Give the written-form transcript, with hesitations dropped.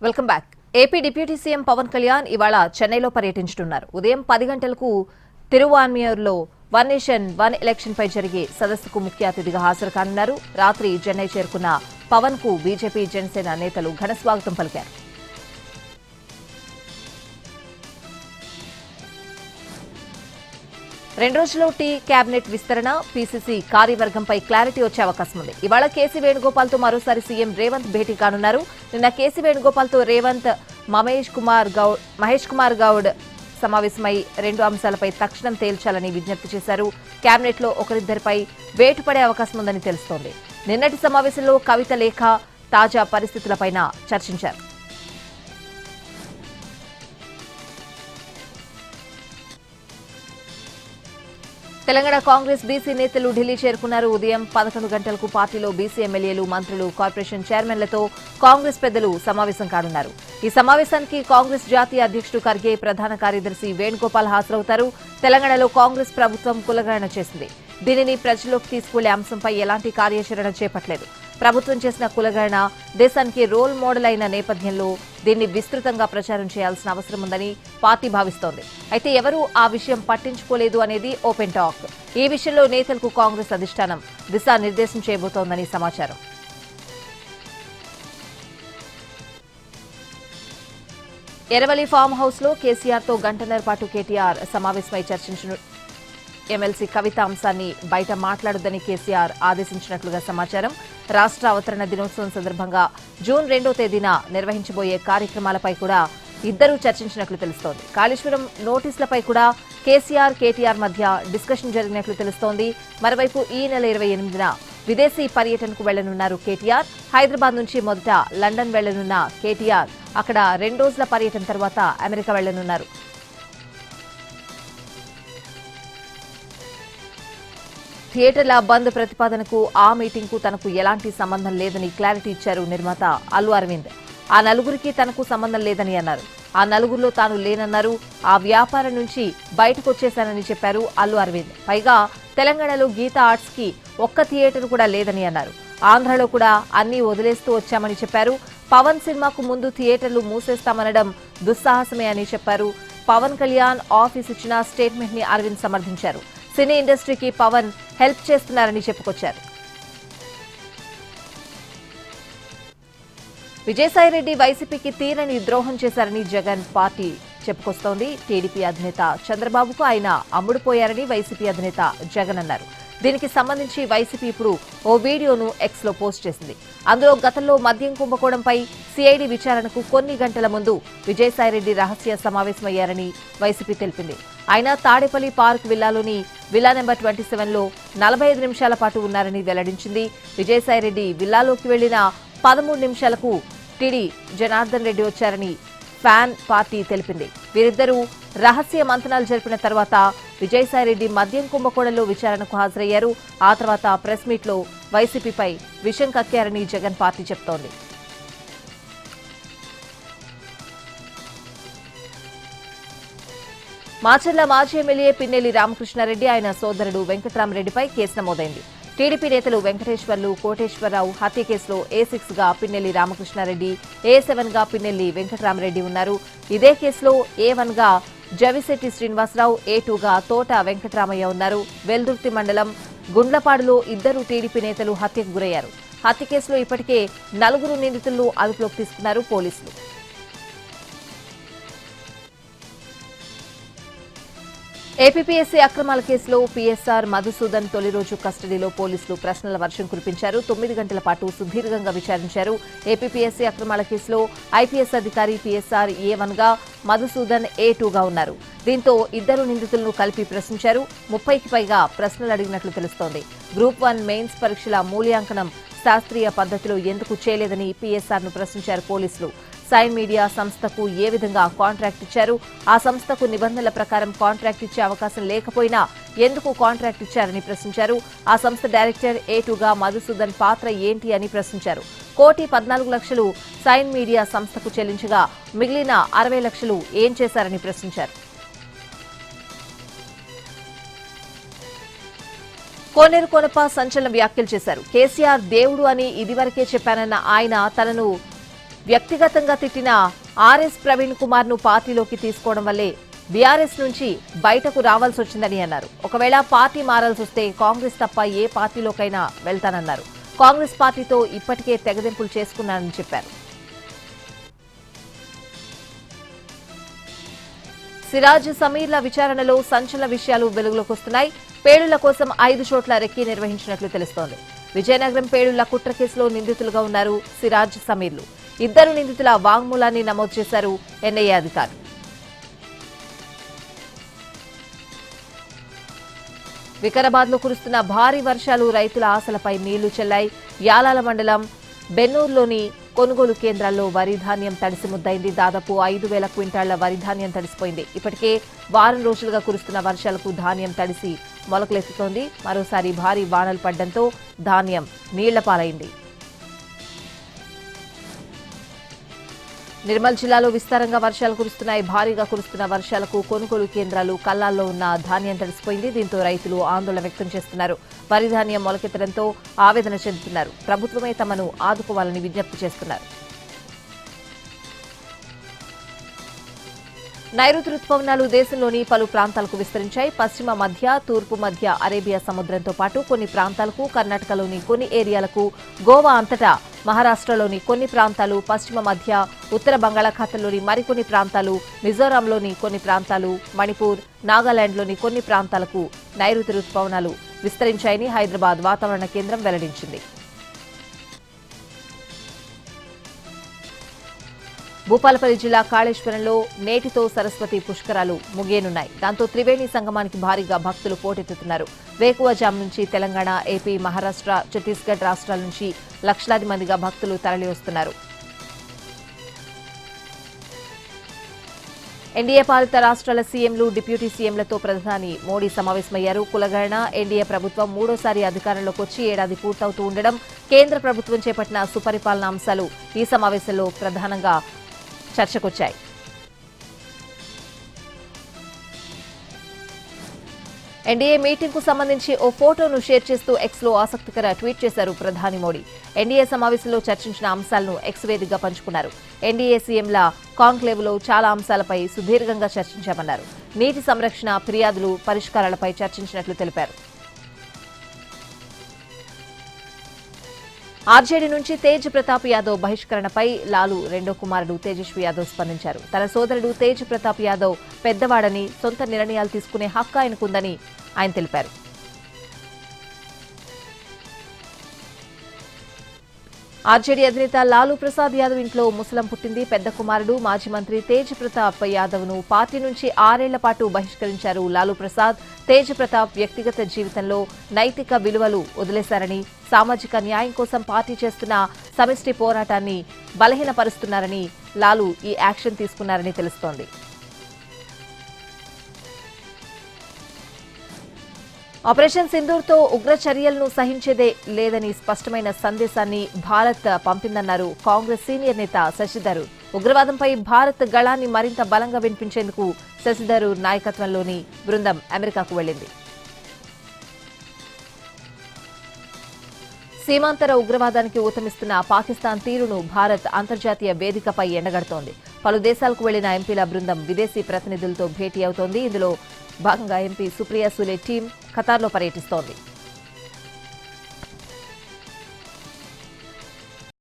Welcome back. AP deputy CM Pawan Kalyan ఇవాళ చెన్నైలో పర్యటించనున్నారు. ఉదయం 10 గంటలకు తిరువాన్మియూర్లో వన్ నేషన్ వన్ ఎలక్షన్ పై జరిగే సదస్సుకు ముఖ్య అతిథిగా హాజరు కానున్నారు. రాత్రి చెన్నై చేరుకున్న పవన్ కు బీజేపీ జనసేన నేతలు ఘన స్వాగతం పలికారు. రెండు రోజుల్లో టీ కేబినెట్ విస్తరణ, పీసీసీ కార్యవర్గంపై క్లారిటీ వచ్చే అవకాశం ఉంది. ఇవాళ కేసీ వేణుగోపాల్తో మరోసారి సీఎం రేవంత్ భేటీ కానున్నారు. నిన్న కేసీ వేణుగోపాల్తో రేవంత్ మహేష్ కుమార్ గౌడ్ సమావేశమై రెండు అంశాలపై తక్షణం తేల్చాలని విజ్ఞప్తి చేశారు. కేబినెట్లో ఒకరిద్దరిపై వేటు పడే అవకాశం ఉందని తెలుస్తోంది. నిన్నటి సమావేశంలో కవిత లేఖ, తాజా పరిస్థితులపై చర్చించారు. తెలంగాణ కాంగ్రెస్ బీసీ నేతలు ఢిల్లీ చేరుకున్నారు. ఉదయం 11 గంటలకు పార్టీలో బీసీ ఎమ్మెల్యేలు, మంత్రులు, కార్పొరేషన్ చైర్మన్లతో కాంగ్రెస్ పెద్దలు సమావేశం కానున్నారు. ఈ సమావేశానికి కాంగ్రెస్ జాతీయ అధ్యక్షుడు ఖర్గే, ప్రధాన కార్యదర్శి వేణుగోపాల్ హాజరవుతారు. తెలంగాణలో కాంగ్రెస్ ప్రభుత్వం కులగణన చేసింది. దీనిని ప్రజల్లోకి తీసుకువెళ్లే అంశంపై ఎలాంటి కార్యాచరణ చేపట్టలేదు. ప్రభుత్వం చేసిన కులగణన దేశానికి రోల్ మోడల్ అయిన నేపథ్యంలో దీన్ని విస్తృతంగా ప్రచారం చేయాల్సిన అవసరం ఉందని పార్టీ భావిస్తోంది. అయితే ఎవరూ ఆ విషయం పట్టించుకోలేదు అనేది ఓపెన్ టాక్. ఈ విషయంలో నేతలకు కాంగ్రెస్ అధిష్టానం దిశానిర్దేశం చేయబోతోందని సమాచారం. ఎర్రవల్లి ఫామ్ హౌస్ లో కేసీఆర్ తో గంటన్నర పాటు కేటీఆర్ సమావేశమై చర్చించిన ఎమ్మెల్సీ కవిత అంశాన్ని బయట మాట్లాడొద్దని కేసీఆర్ ఆదేశించినట్లుగా సమాచారం. రాష్ట్ర అవతరణ దినోత్సవం సందర్భంగా జూన్ 2వ తేదీన నిర్వహించబోయే కార్యక్రమాలపై కూడా ఇద్దరూ చర్చించినట్లు తెలుస్తోంది. కాళేశ్వరం నోటీసులపై కూడా కేసీఆర్, కేటీఆర్ మధ్య డిస్కషన్ జరిగినట్లు తెలుస్తోంది. మరోవైపు ఈ నెల 28న విదేశీ పర్యటనకు వెళ్లనున్నారు కేటీఆర్. హైదరాబాద్ నుంచి మొదట లండన్ వెళ్లనున్న కేటీఆర్ అక్కడ 2 రోజుల పర్యటన తర్వాత అమెరికా వెళ్లనున్నారు. థియేటర్ల బంద్ ప్రతిపాదనకు, ఆ మీటింగ్ కు తనకు ఎలాంటి సంబంధం లేదని క్లారిటీ ఇచ్చారు నిర్మాత అల్లు అరవింద్. ఆ నలుగురికి తనకు సంబంధం లేదని అన్నారు. ఆ నలుగురిలో తాను లేనన్నారు. ఆ వ్యాపారం నుంచి బయటకు వచ్చేశానని చెప్పారు అల్లు అరవింద్. పైగా తెలంగాణలో గీతా ఆర్ట్స్ కి ఒక్క థియేటర్ కూడా లేదని అన్నారు. ఆంధ్రలో కూడా అన్ని వదిలేస్తూ వచ్చామని చెప్పారు. పవన్ సినిమాకు ముందు థియేటర్లు మూసేస్తామనడం దుస్సాహసమే అని చెప్పారు. పవన్ కళ్యాణ్ ఆఫీస్ ఇచ్చిన స్టేట్మెంట్ ని అరవింద్ సమర్థించారు. సినీ ఇండస్ట్రీకి పవన్ హెల్ప్ చేస్తున్నారని చెప్పుకొచ్చారు. విజయసాయిరెడ్డి వైసీపీకి తీరని ద్రోహం చేశారని జగన్ పార్టీ చెప్పుకొస్తోంది. టీడీపీ అధినేత చంద్రబాబుకు ఆయన అమ్ముడుపోయారని వైసీపీ అధినేత జగన్ అన్నారు. దీనికి సంబంధించి వైసీపీ ఇప్పుడు ఓ వీడియోను ఎక్స్ లో పోస్ట్ చేసింది. అందులో గతంలో మద్యం కుంభకోణంపై సిఐడి విచారణకు కొన్ని గంటల ముందు విజయసాయిరెడ్డి రహస్య సమావేశమయ్యారని వైసీపీ తెలిపింది. ఆయన తాడేపల్లి పార్క్ విల్లాలోని విల్లా నెంబర్ 27లో 45 నిమిషాల పాటు ఉన్నారని వెల్లడించింది. విజయసాయిరెడ్డి విల్లాలోకి వెళ్లిన 13 నిమిషాలకు టీడీ జనార్దన్ రెడ్డి వచ్చారని ఫ్యాన్ పార్టీ తెలిపింది. వీరిద్దరూ రహస్య మంతనాలు జరిపిన తర్వాత విజయసాయిరెడ్డి మద్యం కుంభకోణంలో విచారణకు హాజరయ్యారు. ఆ తర్వాత ప్రెస్ మీట్లో వైసీపీపై విషం కక్కారని జగన్ పార్టీ చెప్తోంది. మాచర్ల మాజీ ఎమ్మెల్యే పిన్నెల్లి రామకృష్ణారెడ్డి, ఆయన సోదరుడు వెంకట్రామరెడ్డిపై కేసు నమోదైంది. టీడీపీ నేతలు వెంకటేశ్వర్లు, కోటేశ్వరరావు హత్య కేసులో A6 గా పిన్నెల్లి రామకృష్ణారెడ్డి, A7 గా పిన్నెల్లి వెంకట్రామరెడ్డి ఉన్నారు. ఇదే కేసులో A1 గా జవిశెట్టి శ్రీనివాసరావు, A2 గా తోట వెంకట్రామయ్య ఉన్నారు. వెల్దుర్తి మండలం గుండ్లపాడులో ఇద్దరు టీడీపీ నేతలు హత్యకు గురయ్యారు. హత్య కేసులో ఇప్పటికే 4 నిందితులను అదుపులోకి తీసుకున్నారు పోలీసులు. ఏపీపీఎస్సీ అక్రమాల కేసులో పీఎస్ఆర్ మధుసూదన్ తొలి రోజు కస్టడీలో పోలీసులు ప్రశ్నల వర్షం కురిపించారు. 9 గంటల పాటు సుదీర్ఘంగా విచారించారు. ఏపీపీఎస్సీ అక్రమాల కేసులో ఐపీఎస్ అధికారి పీఎస్ఆర్ A1 గా, మధుసూదన్ A2 గా ఉన్నారు. దీంతో ఇద్దరు నిందితులను కలిపి ప్రశ్నించారు. 30కి పైగా ప్రశ్నలు అడిగినట్లు తెలుస్తోంది. గ్రూప్ 1 మెయిన్స్ పరీక్షల మూల్యాంకనం శాస్త్రీయ పద్ధతిలో ఎందుకు చేయలేదని పీఎస్ఆర్ ను ప్రశ్నించారు పోలీసులు. సైన్ మీడియా సంస్థకు ఏ విధంగా కాంట్రాక్ట్ ఇచ్చారు, ఆ సంస్థకు నిబంధనల ప్రకారం కాంట్రాక్ట్ ఇచ్చే అవకాశం లేకపోయినా ఎందుకు కాంట్రాక్ట్ ఇచ్చారని ప్రశ్నించారు. ఆ సంస్థ డైరెక్టర్ A2 గా మధుసూదన్ పాత్ర ఏంటి అని ప్రశ్నించారు. 1,14,00,000 సైన్ మీడియా సంస్థకు చెల్లించగా మిగిలిన 60 లక్షలు ఏం చేశారని ప్రశ్నించారు. కోనేరు కొనప్ప సంచలన వ్యాఖ్యలు చేశారు. కేసీఆర్ దేవుడు అని ఇదివరకే చెప్పానన్న ఆయన తనను వ్యక్తిగతంగా తిట్టిన ఆర్ఎస్ ప్రవీణ్ కుమార్ ను పార్టీలోకి తీసుకోవడం వల్లే బీఆర్ఎస్ నుంచి బయటకు రావాల్సి వచ్చిందని అన్నారు. ఒకవేళ పార్టీ మారాల్సి వస్తే కాంగ్రెస్ తప్ప ఏ పార్టీలోకైనా వెళ్తానన్నారు. కాంగ్రెస్ పార్టీతో ఇప్పటికే తెగదెంపులు చేసుకున్నానని చెప్పారు. సిరాజ్ సమీర్ల విచారణలో సంచలన విషయాలు వెలుగులోకి వస్తున్నాయి. పేలుళ్ల కోసం 5 చోట్ల రెక్కీ నిర్వహించినట్లు తెలుస్తోంది. విజయనగరం పేలుళ్ల కుట్ర కేసులో నిందితులుగా ఉన్నారు సిరాజ్, సమీర్లు. 2 నిందితుల వాంగ్మూలాన్ని నమోదు చేశారు ఎన్ఐఏ అధికారులు. వికారాబాద్ లో కురుస్తున్న భారీ వర్షాలు రైతుల ఆశలపై నీళ్లు చెల్లాయి. యాలాల మండలం బెన్నూరులోని కొనుగోలు కేంద్రాల్లో వరి ధాన్యం తడిసి ముద్దైంది. దాదాపు 5,000 క్వింటాళ్ల వరి ధాన్యం తడిసిపోయింది. ఇప్పటికే వారం రోజులుగా కురుస్తున్న వర్షాలకు ధాన్యం తడిసి మొలకలెత్తుతోంది. మరోసారి భారీ వానలు పడడంతో ధాన్యం నీళ్ల పాలైంది. నిర్మల్ జిల్లాలో విస్తారంగా వర్షాలు కురుస్తున్నాయి. భారీగా కురుస్తున్న వర్షాలకు కొనుగోలు కేంద్రాలు కల్లాల్లో ఉన్న ధాన్యం తడిసిపోయింది. దీంతో రైతులు ఆందోళన వ్యక్తం చేస్తున్నారు. వరి ధాన్యం మొలకెత్తడంతో ఆవేదన చెందుతున్నారు. ప్రభుత్వమే తమను ఆదుకోవాలని విజ్ఞప్తి చేస్తున్నారు. నైరుతి రుతుపవనాలు దేశంలోని పలు ప్రాంతాలకు విస్తరించాయి. పశ్చిమ మధ్య, తూర్పు మధ్య అరేబియా సముద్రంతో పాటు కొన్ని ప్రాంతాలకు, కర్ణాటకలోని కొన్ని ఏరియాలకు, గోవా అంతటా, మహారాష్ట్రలోని కొన్ని ప్రాంతాలు, పశ్చిమ మధ్య, ఉత్తర బంగాళాఖాతంలోని మరికొన్ని ప్రాంతాలు, మిజోరాంలోని కొన్ని ప్రాంతాలు, మణిపూర్, నాగాలాండ్లోని కొన్ని ప్రాంతాలకు నైరుతి రుతుపవనాలు విస్తరించాయని హైదరాబాద్ వాతావరణ కేంద్రం వెల్లడించింది. భూపాలపల్లి జిల్లా కాళేశ్వరంలో నేటితో సరస్వతి పుష్కరాలు ముగియనున్నాయి. దాంతో త్రివేణి సంగమానికి భారీగా భక్తులు పోటెత్తుతున్నారు. వేకువజాము నుంచి తెలంగాణ, ఏపీ, మహారాష్ట్ర, ఛత్తీస్గఢ్ రాష్ట్రాల నుంచి లక్షలాది మందిగా భక్తులు తరలివస్తున్నారు. ఎన్డీఏ పాలిత రాష్ట్రాల సీఎంలు, డిప్యూటీ సీఎంలతో ప్రధాని మోడీ సమావేశమయ్యారు. కులగణన ఎన్డీఏ ప్రభుత్వం 3వ అధికారంలోకి వచ్చి ఏడాది పూర్తవుతూ ఉండడం, కేంద్ర ప్రభుత్వం చేపట్టిన సుపరిపాలన అంశాలు ఈ సమావేశంలో ప్రధానంగా చర్చకొచ్చాయి. ఎన్డీఏ మీటింగ్ కు సంబంధించి ఓ ఫోటోను షేర్ చేస్తూ ఎక్స్ లో ఆసక్తికర ట్వీట్ చేశారు ప్రధాని మోడీ. ఎన్డీఏ సమావేశంలో చర్చించిన అంశాలను ఎక్స్ వేదికగా పంచుకున్నారు. ఎన్డీఏ సీఎంల కాంక్లేవ్లో చాలా అంశాలపై సుదీర్ఘంగా చర్చించామన్నారు. నీటి సంరక్షణ, ఫిర్యాదులు, పరిష్కారాలపై చర్చించినట్లు తెలిపారు. ఆర్జేడీ నుంచి తేజ్ ప్రతాప్ యాదవ్ బహిష్కరణపై లాలు రెండో కుమారుడు తేజస్వి యాదవ్ స్పందించారు. తన సోదరుడు తేజ్ ప్రతాప్ యాదవ్ పెద్దవాడని, సొంత నిర్ణయాలు తీసుకునే హక్కు ఆయనకుందని ఆయన తెలిపారు. ఆర్జేడీ అధినేత లాలూ ప్రసాద్ యాదవ్ ఇంట్లో ముసలం పుట్టింది. పెద్ద కుమారుడు మాజీ మంత్రి తేజ్ ప్రతాప్ యాదవ్ ను పార్టీ నుంచి 6 ఏళ్ల పాటు బహిష్కరించారు లాలూ ప్రసాద్. తేజ్ ప్రతాప్ వ్యక్తిగత జీవితంలో నైతిక విలువలు వదిలేశారని, సామాజిక న్యాయం కోసం పార్టీ చేస్తున్న సమిష్టి పోరాటాన్ని బలహీనపరుస్తున్నారని లాలూ ఈ యాక్షన్ తీసుకున్నారని తెలుస్తోంది. ఆపరేషన్ సింధూర్తో ఉగ్ర చర్యలను సహించేదే లేదని స్పష్టమైన సందేశాన్ని భారత్ పంపిందన్నారు కాంగ్రెస్ సీనియర్ నేత శశి థరూర్. ఉగ్రవాదంపై భారత్ గళాన్ని మరింత బలంగా వినిపించేందుకు శశి థరూర్ నాయకత్వంలోని బృందం అమెరికాకు వెళ్లింది. సీమాంతర ఉగ్రవాదానికి ఊతమిస్తున్న పాకిస్తాన్ తీరును భారత్ అంతర్జాతీయ వేదికపై ఎండగడుతోంది. పలు దేశాలకు వెళ్లిన ఎంపీల బృందం విదేశీ ప్రతినిధులతో భేటీ అవుతోంది. ఇందులో భాగంగా ఎంపీ సుప్రియా సులే టీం ఖతార్లో పర్యటిస్తోంది.